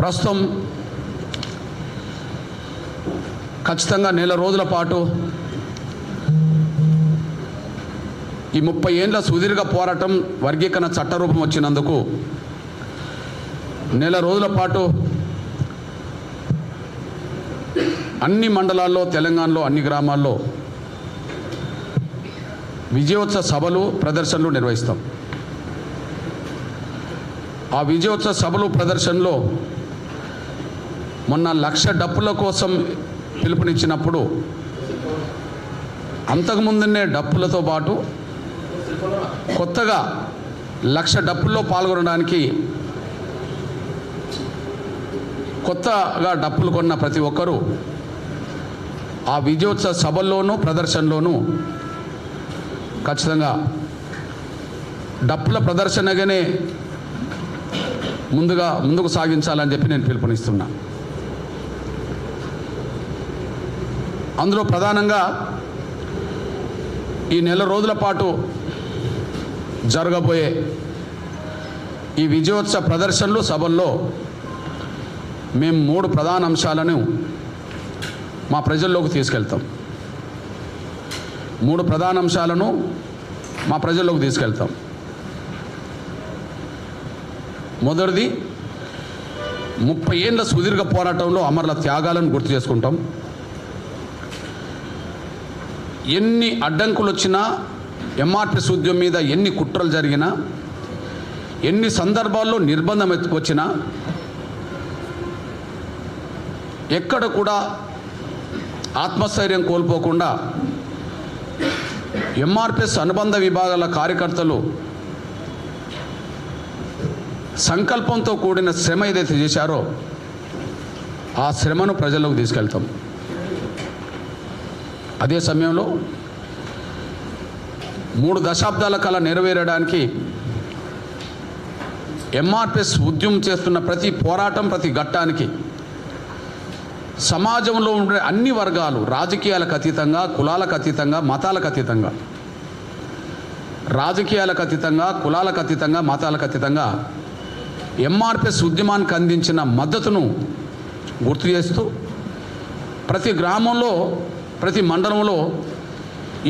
ప్రస్తుతం ఖచ్చితంగా నెల రోజుల పాటు ఈ 30 ఏళ్ల సుదీర్ఘ పోరాటం వర్గీకరణ చట్టరూపం వచ్చినందుకు నెల రోజుల పాటు అన్ని మండలాల్లో తెలంగాణలో అన్ని గ్రామాల్లో విజయోత్సవ సభలు ప్రదర్శనలు నిర్వహిస్తాం. ఆ విజయోత్సవ సభలు ప్రదర్శనలో మొన్న 1,00,000 డప్పుల కోసం పిలుపునిచ్చినప్పుడు అంతకుముందునే డప్పులతో పాటు కొత్తగా 1,00,000 డప్పుల్లో పాల్గొనడానికి కొత్తగా డప్పులు కొన్న ప్రతి ఒక్కరూ ఆ విజయోత్సవ సభల్లోనూ ప్రదర్శనలోనూ ఖచ్చితంగా డప్పుల ప్రదర్శనగానే ముందుకు సాగించాలని చెప్పి నేను పిలుపునిస్తున్నా. అందులో ప్రధానంగా ఈ నెల రోజుల పాటు జరగబోయే ఈ విజయోత్సవ ప్రదర్శనలు సభల్లో మేము 3 ప్రధాన అంశాలను మా ప్రజల్లోకి తీసుకెళ్తాం. 3 ప్రధాన అంశాలను మా ప్రజల్లోకి తీసుకెళ్తాం. మొదటిది 30 ఏళ్ల సుదీర్ఘ పోరాటంలో అమరుల త్యాగాలను గుర్తు చేసుకుంటాం. ఎన్ని అడ్డంకులు వచ్చినా, ఎంఆర్పిఎస్ ఉద్యమం మీద ఎన్ని కుట్రలు జరిగినా, ఎన్ని సందర్భాల్లో నిర్బంధం వచ్చినా ఎక్కడ కూడా ఆత్మస్థైర్యం కోల్పోకుండా ఎంఆర్పిఎస్ అనుబంధ విభాగాల కార్యకర్తలు సంకల్పంతో కూడిన శ్రమ ఏదైతే చేశారో ఆ శ్రమను ప్రజల్లోకి తీసుకెళ్తాం. అదే సమయంలో 3 దశాబ్దాల కళ నెరవేరడానికి ఎంఆర్పిఎస్ ఉద్యమం చేస్తున్న ప్రతి పోరాటం, ప్రతి ఘట్టానికి సమాజంలో ఉండే అన్ని వర్గాలు, రాజకీయాలకు అతీతంగా, కులాలకు అతీతంగా, మతాలకు అతీతంగా, రాజకీయాలకు అతీతంగా, కులాలకు అతీతంగా, మతాలకు అతీతంగా ఎంఆర్పిఎస్ ఉద్యమానికి అందించిన మద్దతును గుర్తు చేస్తూ ప్రతి గ్రామంలో, ప్రతి మండలంలో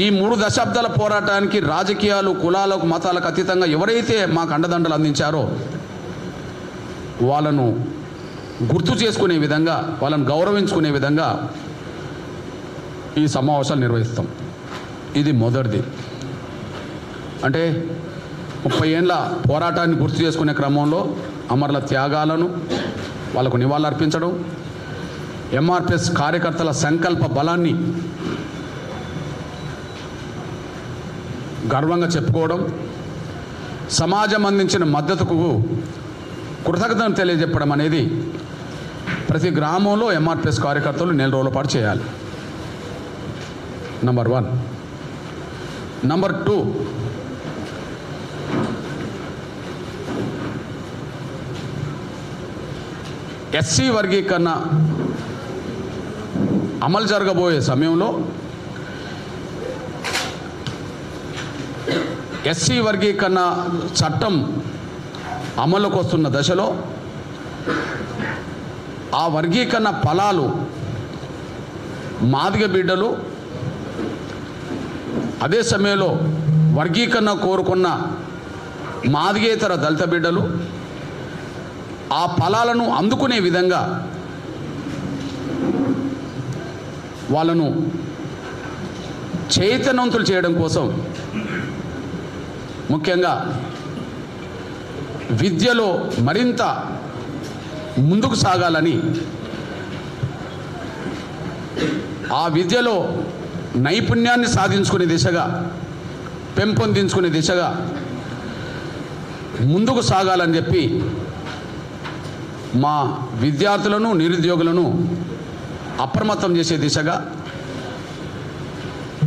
ఈ 3 దశాబ్దాల పోరాటానికి రాజకీయాలు, కులాలకు, మతాలకు అతీతంగా ఎవరైతే మాకు అండదండలు అందించారో వాళ్ళను గుర్తు చేసుకునే విధంగా, వాళ్ళని గౌరవించుకునే విధంగా ఈ సమావేశాలు నిర్వహిస్తాం. ఇది మొదటిది. అంటే 30 ఏళ్ళ పోరాటాన్ని గుర్తు చేసుకునే క్రమంలో అమరుల త్యాగాలను వాళ్ళకు నివాళులర్పించడం, ఎంఆర్పిఎస్ కార్యకర్తల సంకల్ప బలాన్ని గర్వంగా చెప్పుకోవడం, సమాజం అందించిన మద్దతుకు కృతజ్ఞతను తెలియజెప్పడం అనేది ప్రతి గ్రామంలో ఎంఆర్పిఎస్ కార్యకర్తలు నెల రోజుల పాటు చేయాలి. నంబర్ 1. నంబర్ 2, ఎస్సీ వర్గీకరణ అమలు జరగబోయే సమయంలో ఎస్సీ వర్గీకరణ చట్టం అమలుకు వస్తున్న దశలో ఆ వర్గీకరణ ఫలాలు మాదిగ బిడ్డలు, అదే సమయంలో వర్గీకరణ కోరుకున్న మాదిగేతర దళిత బిడ్డలు ఆ ఫలాలను అందుకునే విధంగా వాళ్ళను చైతన్యవంతులు చేయడం కోసం ముఖ్యంగా విద్యలో మరింత ముందుకు సాగాలని, ఆ విద్యలో నైపుణ్యాన్ని సాధించుకునే దిశగా, పెంపొందించుకునే దిశగా ముందుకు సాగాలని చెప్పి మా విద్యార్థులను, నిరుద్యోగులను అప్రమత్తం చేసే దిశగా,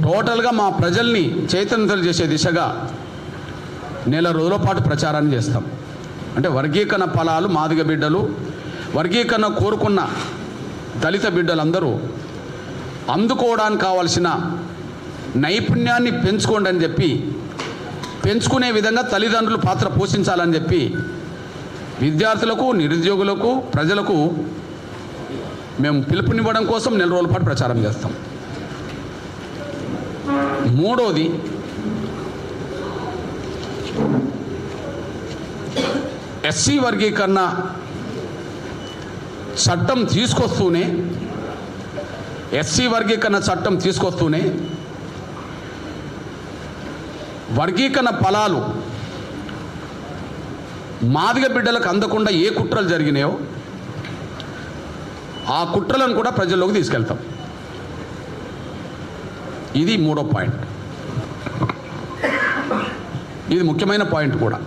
టోటల్గా మా ప్రజల్ని చైతన్యవంతులు చేసే దిశగా నెల రోజుల పాటు ప్రచారాన్ని చేస్తాం. అంటే వర్గీకరణ ఫలాలు మాదిగ బిడ్డలు, వర్గీకరణ కోరుకున్న దళిత బిడ్డలందరూ అందుకోవడానికి కావాల్సిన నైపుణ్యాన్ని పెంచుకోండి అని చెప్పి, పెంచుకునే విధంగా తల్లిదండ్రులు పాత్ర పోషించాలని చెప్పి విద్యార్థులకు, నిరుద్యోగులకు, ప్రజలకు మేము పిలుపునివ్వడం కోసం నెల రోజుల పాటు ప్రచారం చేస్తాం. మూడోది, ఎస్సీ వర్గీకరణ చట్టం తీసుకొస్తూనే వర్గీకరణ ఫలాలు మాదిగ బిడ్డలకు అందకుండా ఏ కుట్రలు జరిగినాయో ఆ కుట్రలను కూడా ప్రజల్లోకి తీసుకెళ్తాం. ఇది మూడో పాయింట్. ఇది ముఖ్యమైన పాయింట్ కూడా.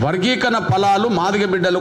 వర్గీకరణ ఫలాలు మాదిగ బిడ్డలు